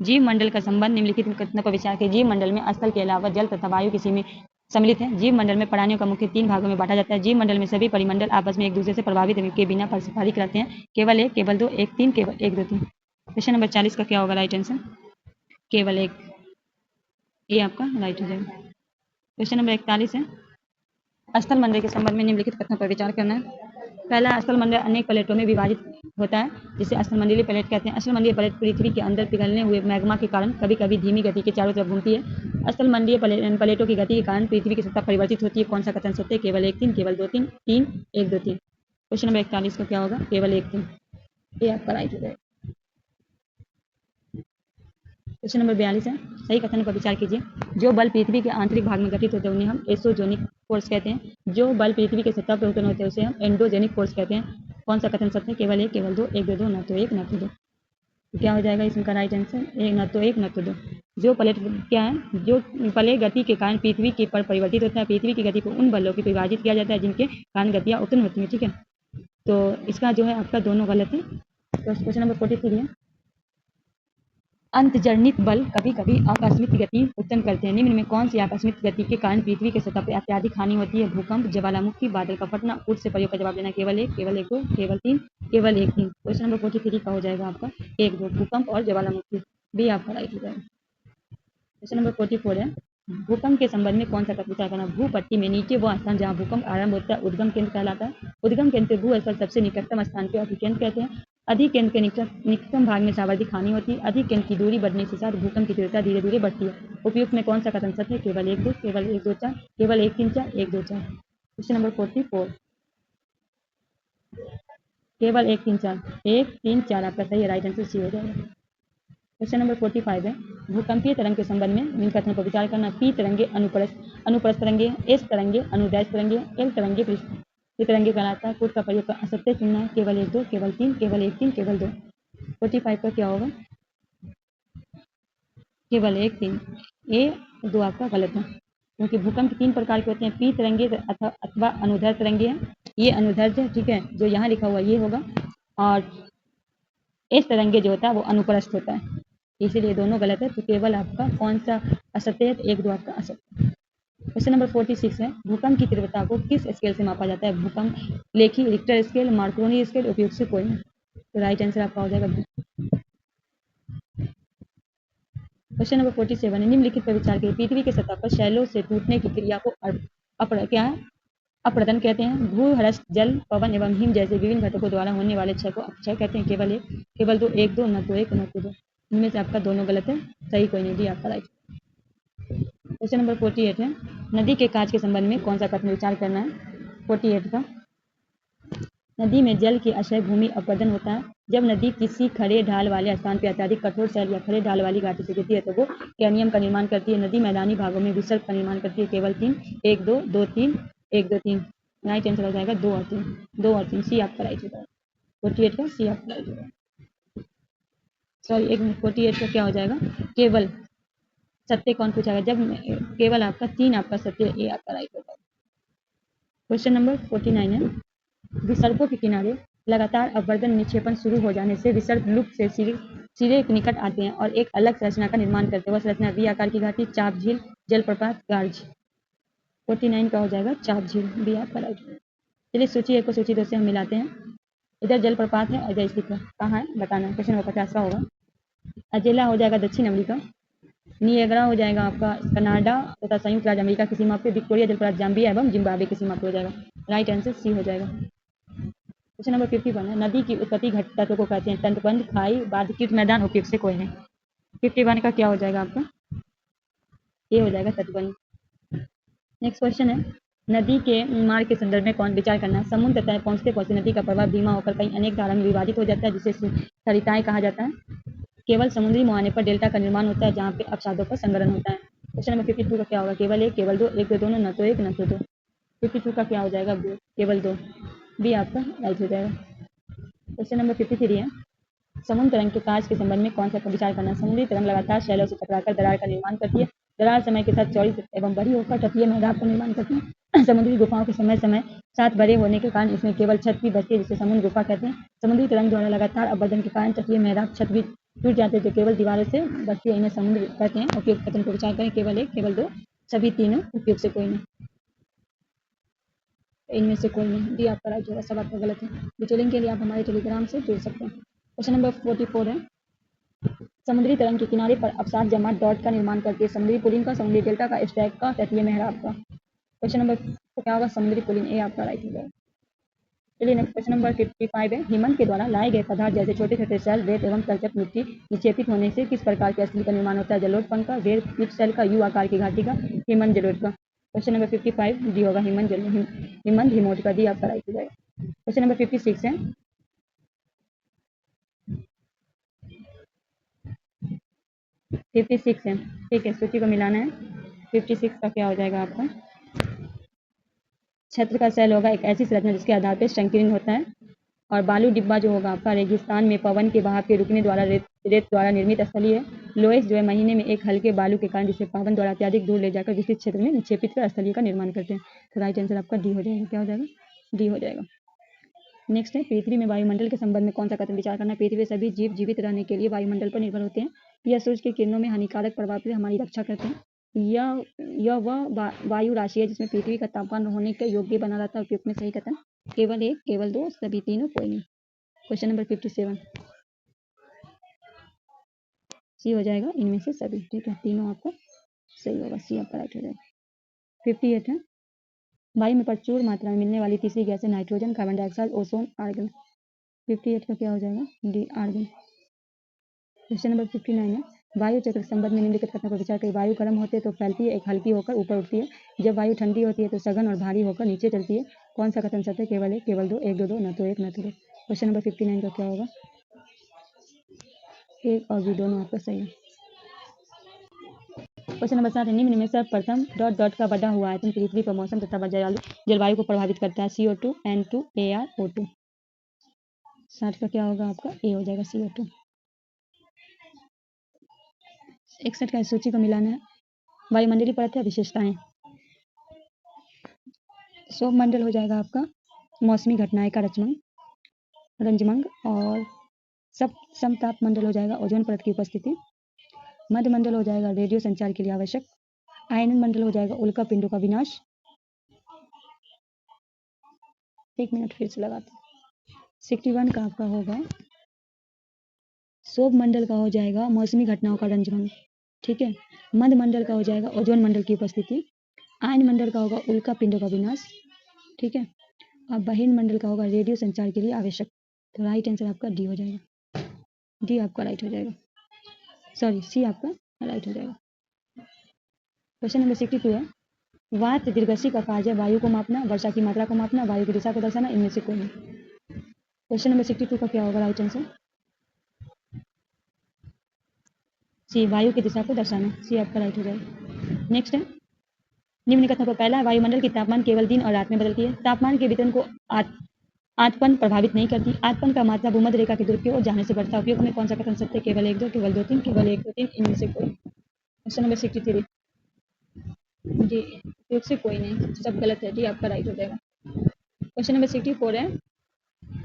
जीव मंडल का संबंध निम्नलिखित कथनों पर विचार करें। जीव मंडल में स्थल के अलावा जल तथा वायु किसी में सम्मिलित है। जीव मंडल में प्राणियों का मुख्य 3 भागों में बांटा जाता है। जीव मंडल में सभी परिमंडल आपस में एक दूसरे से प्रभावित के बिना परस्परिक कराते हैं। केवल 1, केवल 2, 1, 3, केवल 1, 2, 3। क्वेश्चन नंबर 40 का क्या होगा राइट आंसर? केवल 1, ये आपका राइट हो जाएगा। क्वेश्चन नंबर 41 है, स्थल मंडल के संबंध में निम्नलिखित कथनों पर विचार करना है। पहला, स्थल मंडल अनेक प्लेटों में विभाजित होता है जिसे स्थलमंडलीय प्लेट कहते हैं। स्थलमंडलीय प्लेट पृथ्वी के अंदर पिघलने हुए मैग्मा के कारण कभी कभी धीमी गति के चारों तरफ घूमती है। स्थलमंडलीय प्लेटों की गति के कारण पृथ्वी की सतह परिवर्तित होती है। कौन सा कथन सत्य है? केवल 1, 3, केवल 2, 3, 3, 1, 2, 3। क्वेश्चन नंबर 41 का क्या होगा? केवल 1, 3, ये आपका राइट हो जाएगा। क्वेश्चन नंबर 42 है, सही कथन पर विचार कीजिए। जो बल पृथ्वी के आंतरिक भाग में घटित होते हैं उन्हें हम एसोजेनिक फोर्स कहते हैं। जो बल पृथ्वी के सतह पर उत्पन्न होते हैं उसे हम एंडोजेनिक फोर्स कहते हैं। कौन सा कथन सत्य है? केवल 1, केवल 2, 1, 2, 2, न तो 1, न तो 2। तो क्या हो जाएगा इसका राइट आंसर? न तो 1, न तो 2। जो प्लेट क्या है, जो प्लेट गति के कारण पृथ्वी के पर परिवर्तित होता है। पृथ्वी की गति को उन बलों की विभाजित किया जाता है जिनके कारण गतियाँ उत्पन्न होती हैं, ठीक है। तो इसका जो है आपका दोनों गलत है। तो क्वेश्चन नंबर 43 है, अंतर्जनित बल कभी कभी आकस्मिक गति उत्पन्न करते हैं। निम्न में कौन सी आकस्मिक गति के कारण पृथ्वी के सतह पर अत्यधिक हानि होती है? भूकंप, ज्वालामुखी, बादल का फटना। पूर्व से प्रयोग का जवाब देना। केवल 1, केवल 1, 2, केवल 3, केवल 1, 3। क्वेश्चन नंबर 43 का हो जाएगा आपका 1, 2, भूकंप और ज्वालामुखी, भी आपका राइट हो जाएगा। क्वेश्चन नंबर 44 है, भूकंप के संबंध में कौन सा तत्व विचार करना? भूपट्टी में नीचे वह स्थान जहाँ भूकंप आरंभ होता है उद्गम केंद्र कहलाता है। उद्गम केंद्र भूस्थल सबसे निकटतम स्थान को अधिकेंद्र कहते हैं। अधिक केंद्र के निकटतम भाग में सर्वाधिक हानि होती है। अधिक केंद्र की दूरी बढ़ने के साथ भूकंप की तीव्रता धीरे धीरे बढ़ती है। उपयुक्त में कौन सा कथन सत्य है? केवल 1, 2, केवल 1, 2, 4, केवल 1, 3, 4, 1, 2, 4। क्वेश्चन नंबर 44, केवल 1, 3, 4, 1, 3, 4 आपका सही है, राइट आंसर सी हो जाएगा। क्वेश्चन नंबर 45 है, भूकंपीय तरंग के संबंध में निम्न कथनों पर विचार करना। पी तरंगे अनुप्रस्थ तरंगे, एस तरंगे अनुदैर्ध्य तरंगे, एल तरंगे पृष्ठ तरंगे कहलाता है। कोड का प्रयोग कर असत्य चुनना है। केवल 1, 2, केवल 3, केवल 1, 3, केवल 2। 45 का क्या होगा? केवल 1, 3, ए 2 आपका गलत है, क्योंकि भूकंप 3 प्रकार के होते हैं। पी तरंगे अथवा अनुदैर्ध्य तरंगे हैं, ये अनुदैर्ध्य है, ठीक है, जो यहाँ लिखा हुआ ये होगा। और एस तरंगे जो होता है वो अनुप्रस्थ होता है, इसीलिए दोनों गलत है। तो केवल आपका कौन सा असत्य है? 1, 2 आपका असत्य। क्वेश्चन नंबर 46 है, भूकंप की तीव्रता को किस स्केल से मापा जाता है? भूकंप Lekhi, Richter scale, Markovnikov scale, उपयुक्त से कोई नहीं। तो राइट आंसर आपका हो जाएगा। क्वेश्चन नंबर 47 है, निम्नलिखित पर विचार करिए। पृथ्वी के सतह पर शैलों से टूटने की क्रिया को क्या है? अपरदन कहते हैं। भूहर्ष, जल, पवन एवं हिम जैसे विभिन्न घटकों द्वारा होने वाले क्षय को अपक्षय कहते हैं। केवल 1, केवल 2, 1, 2, न तो 1, न तो 2। इनमें से आपका दोनों गलत है, सही कोई नहीं, डी आपका राइट। क्वेश्चन नंबर 48 है, नदी के काज के संबंध में कौन सा कथन विचार करना है? 48 का, नदी में जल की आश्रय भूमि अपरदन होता है। जब नदी किसी खड़े ढाल वाले स्थान पर अत्यधिक कठोर शैल या खड़े ढाल वाली घाटी से गिरती है तो वो कैनियम का निर्माण करती है। नदी मैदानी भागों में विसर्ग का निर्माण करती है। केवल 3, 1, 2, 2, 3, 1, 2, 3। राइट आंसर हो जाएगा 2 और 3, 2 और 3, सी आपका राइट हो जाएगा। 48 का सी आपका राइट हो जाएगा। सॉरी, 48 का क्या हो जाएगा? केवल सत्य कौन पूछा गया? जब केवल आपका 3 आपका सत्य, ये आपका राइट हो जाएगा। क्वेश्चन नंबर 49 है, विसर्गों के किनारे लगातार अपवर्तन निक्षेपण शुरू हो जाने से विसर्ग लुप्त से सिरे के निकट आते हैं और एक अलग संरचना का निर्माण करते हैं। वह संरचना वी आकार की घाटी, चाप झील, जलप्रपात, गार्ज। 49 का हो जाएगा चाप झील, बी आपका राइट। चलिए सूची 1 को सूची 2 से हम मिलाते हैं। इधर जलप्रपात है और इधर स्थित है, कहाँ है बताना है। क्वेश्चन नंबर 50 का होगा, अजेला हो जाएगा दक्षिण अमेरिका, निएग्रा हो जाएगा आपका कनाडा तथा संयुक्त राज्य अमेरिका की सीमा पे, विक्टोरिया जलप्रपात जाम्बिया एवं जिम्बाब्वे की सीमा पे हो जाएगा। राइट आंसर सी हो जाएगा। क्वेश्चन नंबर 51 है, नदी की उत्पत्ति घट तत्व को कहते हैं? तटबंध, खाई, बाध्यकृत मैदान, उपयुक्त से कोई नहीं। 51 का क्या हो जाएगा आपका? ये हो जाएगा तटबंध। नेक्स्ट क्वेश्चन है, नदी के मार्ग के संदर्भ में कौन विचार करना है? समुद्र तय पहुंचते पहुंचते नदी का प्रवाह धीमा होकर कई अनेक धारा में विभाजित हो जाता है जिसे सरिताएं कहा जाता है। केवल समुद्री मुहाने पर डेल्टा का निर्माण होता है जहाँ पे अपसादों का संग्रहण होता है। क्वेश्चन नंबर 52 का क्या होगा? केवल 1, केवल 2, 1, 2, दोनों, न तो 1, न तो 2। 52 का क्या हो जाएगा? केवल 2, बी आपका राइट हो जाएगा। क्वेश्चन नंबर 53 है, समुद्र तरंग के काज के संबंध में कौन सा विचार करना है? समुद्री तरंग लगातार शैलों से टकराकर दरार का निर्माण करती है। दरार समय के साथ चौड़ी एवं बड़ी होकर तटीय मेहराब का निर्माण करते हैं। समुद्री गुफाओं के समय समय साथ बड़े होने के कारण इसमें केवल छत भी बचती है, जिसे समुद्र गुफा कहते हैं। समुद्री तरंग द्वारा लगातार अपवर्तन के कारण तटीय मेहराब छत भी टूट जाते हैं, जो केवल दीवारों से बचती है। इन्हें समुद्र कहते हैं। उपयुक्त कथन को विचार करें, केवल एक, केवल दो, सभी तीनों, उपयुक्त से कोई नहीं। इनमें से कोई नहीं, डी आपका राइट होगा, सब आपका गलत है। डिटेलिंग के लिए आप हमारे टेलीग्राम से जुड़ सकते हैं। क्वेश्चन नंबर 44 है, समुद्री तरंग के किनारे पर अवसाद जमा डॉट का निर्माण करती है। समुद्री पुलिंग का, समुद्री डेल्टा का, स्टैक का, तटीय मेहराब का। क्वेश्चन नंबर क्या होगा, समुद्री पुलिंग, ए आपका राइट हो जाएगा। चलिए नेक्स्ट क्वेश्चन नंबर 55 है, हिमन के द्वारा लाए गए पदार्थ जैसे छोटे छोटे सेल, रेत एवं तलछट मिट्टी निक्षेपित होने से किस प्रकार के स्थली का निर्माण होता है? जलोढ़ पंख का, वेर पिप सेल का, यू आकार की घाटी का, हिमन जलोढ़ का। क्वेश्चन नंबर 55 डी होगा, हिमन हिमोट का, डी आपका राइट हो जाएगा। क्वेश्चन नंबर 56 है, 56 है, ठीक है, सूची को मिलाना है। 56 का क्या हो जाएगा आपका? छत्र का सेल होगा एक ऐसी संरचना जिसके आधार पर संकीर्ण होता है। और बालू डिब्बा जो होगा आपका रेगिस्तान में पवन के बहाव के रुकने द्वारा रेत द्वारा निर्मित स्थली है। लोएस जो है महीने में एक हल्के बालू के कारण जिसे पवन द्वारा अत्यधिक दूर ले जाकर विस्तृत क्षेत्र में निक्षेपित कर स्थलीय का निर्माण करते हैं। तो राइट आंसर आपका डी हो जाएगा। क्या हो जाएगा? डी हो जाएगा। नेक्स्ट है, पृथ्वी में वायुमंडल के संबंध में कौन सा कथन विचार करना है? पृथ्वी सभी जीव जीवित रहने के लिए वायुमंडल पर निर्भर होते हैं। यह सूर्य के किरणों में हानिकारक प्रभाव से हमारी रक्षा करते हैं। यह वह वायु राशि है जिसमें पृथ्वी का तापमान होने के योग्य बना रहता है। उपयुक्त में सही कथन केवल एक, केवल दो, सभी तीनों, कोई नहीं। क्वेश्चन नंबर 57 सी हो जाएगा, इनमें से सभी, ठीक है, तीनों आपको सही होगा, सी आपका राइट हो जाएगा। 58 है, वायु में प्रचुर मात्रा में मिलने वाली तीसरी गैस है nitrogen, carbon dioxide, ozone, argon. 58 का क्या हो जाएगा? D argon. क्वेश्चन नंबर 59 है, वायु चक्र के संबंध में निम्नलिखित कथनों पर विचार करें। वायु गर्म होते तो फैलती है, एक हल्की होकर ऊपर उठती है। जब वायु ठंडी होती है तो सघन और भारी होकर नीचे चलती है। कौन सा कथन सत्य है? केवल एक, केवल दो, एक दो दो, न तो एक, न तो दो। क्वेश्चन नंबर 59 का क्या होगा? एक और बी दोनों आपका सही है। क्वेश्चन नंबर 7 है, निम्न में सर्वप्रथम डॉट डॉट का बढ़ा हुआ आयतन पृथ्वी पर मौसम तथा जलवायु को प्रभावित करता है। CO2, N2, AR, O2। 60 का क्या होगा आपका? ए हो जाएगा, CO2। 61 का सूची को मिलाना है। वायुमंडलीय परत है, विशेषताएं। सौरमंडल हो जाएगा आपका मौसमी घटनाएं का रंजमंग। और समताप मंडल हो जाएगा ओजोन परत की उपस्थिति। मध्य मंडल हो जाएगा रेडियो संचार के लिए आवश्यक। आयनन मंडल हो जाएगा उल्का पिंडों का विनाश। 1 मिनट फिर से लगाते हैं। 61 का आपका होगा सौर मंडल का हो जाएगा मौसमी घटनाओं का रंजमंग, ठीक है। मध्य मंडल का हो जाएगा ओजोन मंडल की उपस्थिति। आयन मंडल का होगा उल्का पिंडों का विनाश, ठीक है। और बहिर्न मंडल का होगा रेडियो संचार के लिए आवश्यक। तो राइट आंसर आपका डी हो जाएगा। डी आपका राइट हो जाएगा, सॉरी सी आपका राइट हो जाएगा। क्वेश्चन नंबर 62 है, वात दीर्घशी का कार्य वायु को मापना, वर्षा की मात्रा को मापना, वायु की दिशा को दर्शाना, इनमें से कोई नहीं। क्वेश्चन नंबर 62 का क्या होगा राइट आंसर? सी, वायु की दिशा को दर्शाना, सी आपका राइट हो जाएगा। नेक्स्ट है, निम्न कथनों पर पहला, वायुमंडल की तापमान केवल दिन और रात में बदलती है। तापमान के वितरण को आतपन प्रभावित नहीं करती। आतपन का मात्रा भूमध्य रेखा की दूरी की ओर जाने से बढ़ता है। उपयुक्त में कौन सा कथन सत्य? केवल एक दो, केवल दो तीन, केवल एक दो तीन, इनमें से कोई। क्वेश्चन नंबर 63 जी, उपयुक्त से कोई नहीं, सब गलत है, जी आपका राइट हो जाएगा। क्वेश्चन नंबर 64 है,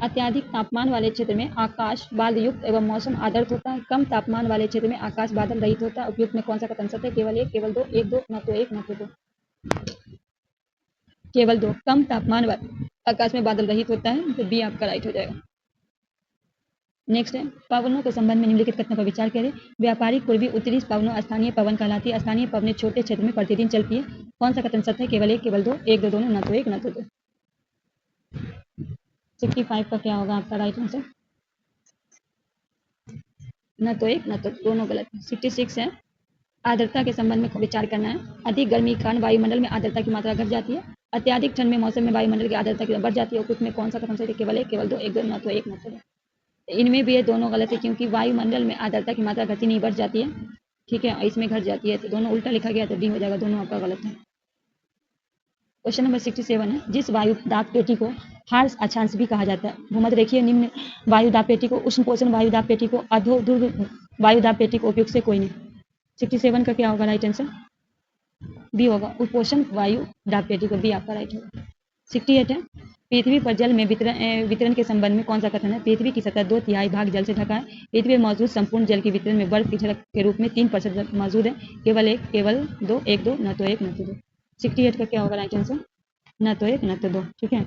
अत्यधिक तापमान वाले क्षेत्र में आकाश बादल युक्त एवं मौसम आदर्श होता है। कम तापमान वाले क्षेत्र में आकाश बादल रहित होता है। उपयुक्त में कौन सा कथन सत्य है? केवल एक, केवल दो, एक दो, न तो एक, न तो दो, केवल दो। कम तापमान वाले आकाश में बादल रहित होता है, तो बी आपका राइट हो जाएगा। नेक्स्ट है, पवनों के संबंध में निम्नलिखित कथनों पर विचार करें। व्यापारिक पूर्वी उत्तरी पवनों स्थानीय पवन कहलाती है। स्थानीय पवनें छोटे क्षेत्र में प्रतिदिन चलती है। कौन सा कथन सत्य है? केवल एक, केवल दो, एक दो दोनों, न तो एक, न तो दो। 65 का क्या होगा आपका राइट आंसर? न तो एक, न तो दोनों गलत है। 66 है, आर्द्रता के संबंध में विचार करना है। अधिक गर्मी के कारण वायुमंडल में आर्द्रता की मात्रा घट जाती है। अत्यधिक ठंड में मौसम में वायुमंडल की आर्द्रता की बढ़ जाती है। उपयुक्त में कौन सा कथन सही है? केवल एक, केवल दो, एक दो, न तो एक, न तो दो। इनमें भी ये दोनों गलत है, क्योंकि वायुमंडल में आर्द्रता की मात्रा घटी नहीं, बढ़ जाती है, ठीक है, इसमें घट जाती है, तो दोनों उल्टा लिखा गया, तो डी हो जाएगा, दोनों आपका गलत है। क्वेश्चन नंबर 67 है, जिस वायु दाब पेटी को हार्स अक्षांश भी कहा जाता है। भूमध्य रेखीय निम्न वायु दाब पेटी को, उष्ण पोषण वायु दाब पेटी को, अधो ध्रुव वायु दाब पेटी को। उपयुक्त से कोई नहीं। 67 का क्या होगा राइट आंसर? बी होगा उपोषण वायु डापटेटी को, बी आपका राइट होगा। 68 है, पृथ्वी पर जल में वितरण के संबंध में कौन सा कथन है? पृथ्वी की सतह 2/3 भाग जल से ढका है। पृथ्वी पर मौजूद संपूर्ण जल के वितरण में बर्फ की झलक के रूप में 3% मौजूद है। केवल एक, केवल दो, एक दो, न तो एक न तो दो। 68 का क्या होगा राइट आंसर? न तो एक न तो दो। ठीक है,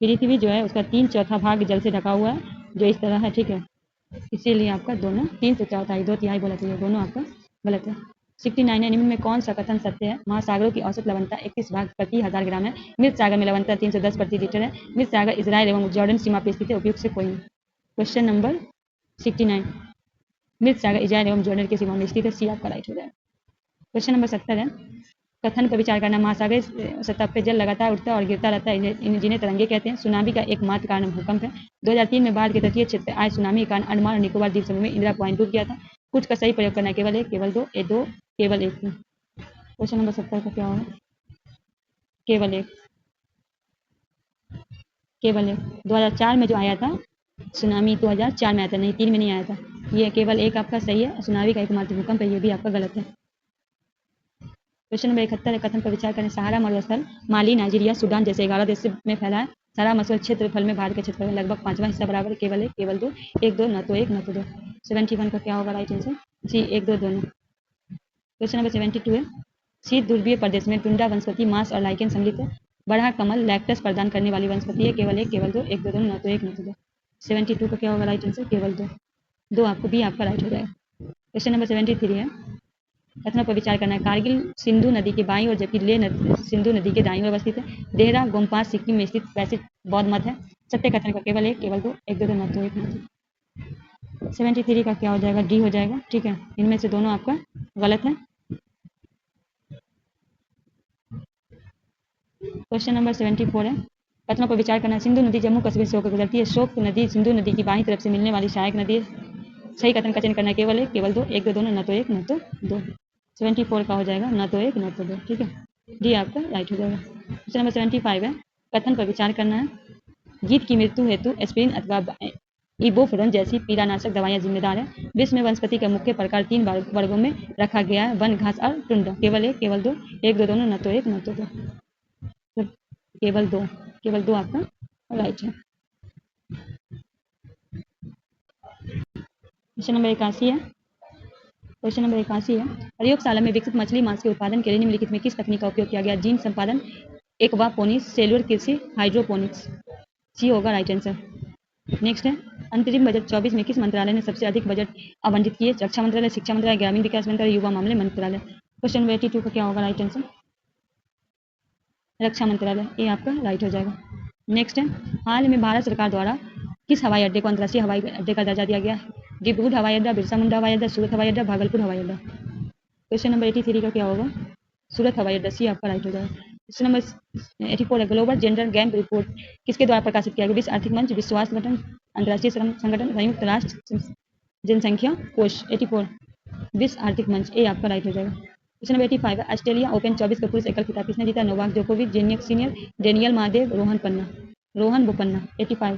पृथ्वी जो है उसका 3/4 भाग जल से ढका हुआ है, जो इस तरह है। ठीक है, इसीलिए आपका दोनों 3 से 4/3, 2/3 बोला चाहिए, दोनों आपका गलत है। 69 है, निम्न में कौन सा कथन सत्य है? महासागरों की औसत लवणता 31 भाग प्रति 1000 ग्राम है। मृत सागर में लवणता 310 प्रति लीटर है। मृत सागर इसराइल एवं जॉर्डन सीमा पर स्थित है, उपयुक्त से कोई नहीं। क्वेश्चन नंबर 69, मृत सागर इजराइल एवं जॉर्डन की सीमा में स्थित है, सी आपका राइट हो जाएगा। क्वेश्चन नंबर 70 है, कथन पर विचार करना। महासागर सतह पर जल लगातार उठता और गिरता रहता है, जिन्हें तरंगे कहते हैं। सुनामी का एकमात्र कारण भूकंप है। 2003 में भारत के तटीय क्षेत्र में आए सुनामी के कारण अंडमान और निकोबार द्वीप समूह में इंदिरा पॉइंट डूब गया था। कुछ का सही प्रयोग करना है, केवल एक, केवल दो, दो, केवल एक। क्वेश्चन नंबर 70 का क्या होगा? केवल एक, केवल एक। 2004 में जो आया था सुनामी, 2004 में आया था, नहीं 3 में नहीं आया था। ये केवल एक आपका सही है। सुनामी का एकमात्र भूकंप है, ये भी आपका गलत है। क्वेश्चन नंबर 71 है, कथन पर विचार करें। सहारा मरुस्थल माली, नाइजीरिया, सूडान जैसे 11 देशों में फैला है। सहारा मरुस्थल क्षेत्रफल में भारत के क्षेत्रफल में लगभग 5वां हिस्सा बराबर है। केवल एक, केवल दो, एक दो, न तो एक न तो दो। 71 का क्या होगा राइट आंसर? जी, एक दो, दोनों। क्वेश्चन नंबर 72 है, शीत ध्रुवीय प्रदेश में टुंडा वनस्पति मांस और लाइकेन सम्मिलित है। बड़ा कमल लैक्टस प्रदान करने वाली वनस्पति है। केवल एक, केवल दो, एक दो, दोनों, न तो एक न तो दो। 72 का क्या होगा राइट आंसर? केवल दो, दो आपको बी आपका राइट हो जाएगा। क्वेश्चन नंबर 73 है, कथनों पर विचार करना है। कारगिल सिंधु नदी के बाईं ओर जबकि लेह सिंधु नदी के दाईं ओर अवस्थित है। देहरा गोम्पास सिक्किम में स्थित वैसे बौद्ध मठ है। सत्य कथन का केवल एक, केवल दो, एक दो, न तो एक न दो। 73 का क्या हो जाएगा? डी हो जाएगा। ठीक है, इनमें से दोनों आपका गलत है। क्वेश्चन नंबर 74 है, कथनों पर विचार करना। सिंधु नदी जम्मू कश्मीर से होकर गुजरती है। शोक नदी सिंधु नदी की बाईं तरफ से मिलने वाली सहायक नदी है। सही कथन का चयन करना है, केवल एक, केवल दो, एक दो, दोनों, न तो एक न तो दो। 74 का हो जाएगा न तो एक न तो दो। ठीक है, डी आपका राइट हो जाएगा। क्वेश्चन नंबर 75 है, कथन पर विचार करना है। गीत की मृत्यु हेतु एस्पिरिन अथवा इबोफ्यूरन जैसी पीड़ानाशक दवाइयां जिम्मेदार है। विश्व में वनस्पति का मुख्य प्रकार 3 वर्गों में रखा गया है, वन, घास और टुंड। केवल एक, केवल दो, एक दो, दोनों, न तो एक न तो दो। तो केवल दो, केवल दो आपका राइट है। क्वेश्चन नंबर 81 है, क्वेश्चन नंबर 81 है, प्रयोगशाला में विकसित मछली मांस के उत्पादन के लिए निम्नलिखित में किस तकनीक का उपयोग किया गया? जीन संपादन, एक्वापोनिक्स, सेलुलर कृषि, हाइड्रोपोनिक्स। सी होगा राइट आंसर। नेक्स्ट है, अंतरिम बजट 24 में किस मंत्रालय ने सबसे अधिक बजट आवंटित किए? रक्षा मंत्रालय, शिक्षा मंत्रालय, ग्रामीण विकास मंत्रालय, युवा मामले मंत्रालय। क्वेश्चन नंबर 82 का क्या होगा राइट आंसर? रक्षा मंत्रालय, ये आपका राइट हो जाएगा। नेक्स्ट है, हाल में भारत सरकार द्वारा किस हवाई अड्डे को अंतर्राष्ट्रीय हवाई अड्डे का दर्जा दिया गया है? डिब्रूगढ़ हवाई अड्डा, बिरसा मुंडा हवाई अड्डा, सूरत हवाई अड्डा, भागलपुर हवाई अड्डा। क्वेश्चन नंबर 83 का क्या होगा? सूरत हवाई अड्डा, सी आपका राइट हो जाएगा। क्वेश्चन नंबर 84 है, ग्लोबल जेंडर गैप रिपोर्ट किसके द्वारा प्रकाशित किया गया? विश्व आर्थिक मंच, विश्व स्वास्थ्य संगठन, अंतर्राष्ट्रीय श्रम संगठन, संयुक्त राष्ट्र जनसंख्या कोष। 84 विश्व आर्थिक मंच, ए आपका राइट हो जाएगा। क्वेश्चन नंबर 85 है, ऑस्ट्रेलिया ओपन 24 का पुरुष एकल खिताब किसने जीता? नोवाक जोकोविच, Jannik Sinner, Daniil Medvedev, Rohan Bopanna. 85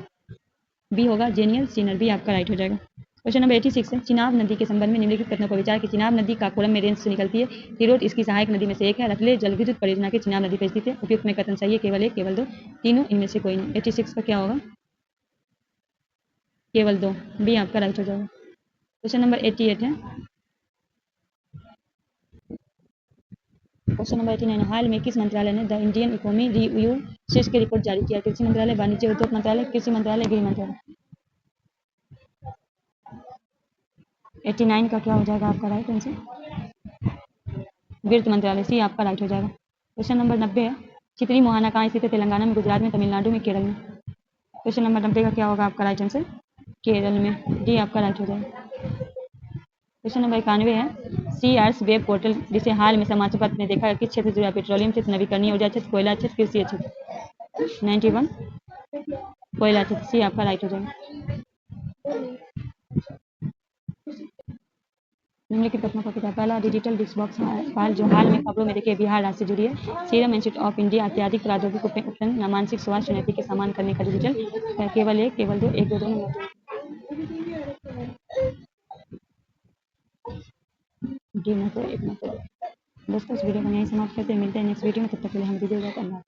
B होगा जेनियल सीनियर, बी आपका राइट हो जाएगा। क्वेश्चन नंबर 86 है, चिनाब नदी के संबंध में निम्नलिखित कथनों पर विचार कि चिनाब नदी काकोरम में रेंज से निकलती है। तिरोट इसकी सहायक नदी में से एक है। रतले जल विद्युत परियोजना के चिनाब नदी पर स्थित है। उपयुक्त में कथन सही है, केवल एक, केवल दो, तीनों, इनमें से कोई नहीं। 86 का क्या होगा? केवल दो, बी आपका राइट हो जाएगा। क्वेश्चन नंबर 88 है, क्वेश्चन नंबर 89, हाल में किस मंत्रालय ने द इंडियन इकोनॉमी रिव्यू शीर्ष की रिपोर्ट जारी किया? कृषि मंत्रालय, वाणिज्य उद्योग मंत्रालय, कृषि मंत्रालय, गृह मंत्रालय। 89 का क्या हो जाएगा आपका राइट आंसर? वित्त मंत्रालय, सी आपका राइट हो जाएगा। क्वेश्चन नंबर 90 है, चितरी मोहाना कहाँ स्थित है? तेलंगाना में, गुजरात में, तमिलनाडु में, केरल में। क्वेश्चन नंबर 90 का क्या होगा आपका राइट आंसर? केरल में, डी आपका राइट हो जाएगा। क्वेश्चन नंबर 91 है, सी आर्स वेब पोर्टल जिसे हाल में समाचार पत्र ने देखा किस क्षेत्र से जुड़ा? पेट्रोलियम क्षेत्र, नवीकरणीय ऊर्जा क्षेत्र, कोयला क्षेत्र, कृषि क्षेत्र। 91 कोयला क्षेत्र, सी आपका राइट हो जाएगा। निम्नलिखित कथनों का किताब पहला डिजिटल डिस्क बॉक्स फाइल जो हाल में खबरों में देखिए बिहार राज्य से जुड़ी है। सीरम इंस्टीट्यूट ऑफ इंडिया अत्याधिक प्रौद्योगिक उपकरण मानसिक स्वास्थ्य चुनौती के सामना करने का डिजिटल, केवल एक, केवल दो, एक दो, दोनों। डी मतलब 1 मतलब। दोस्तों इस वीडियो को यहीं समाप्त करते हैं, मिलते हैं नेक्स्ट वीडियो में, तब तक के लिए हमें दीजिए इजाज़त। अल्लाह।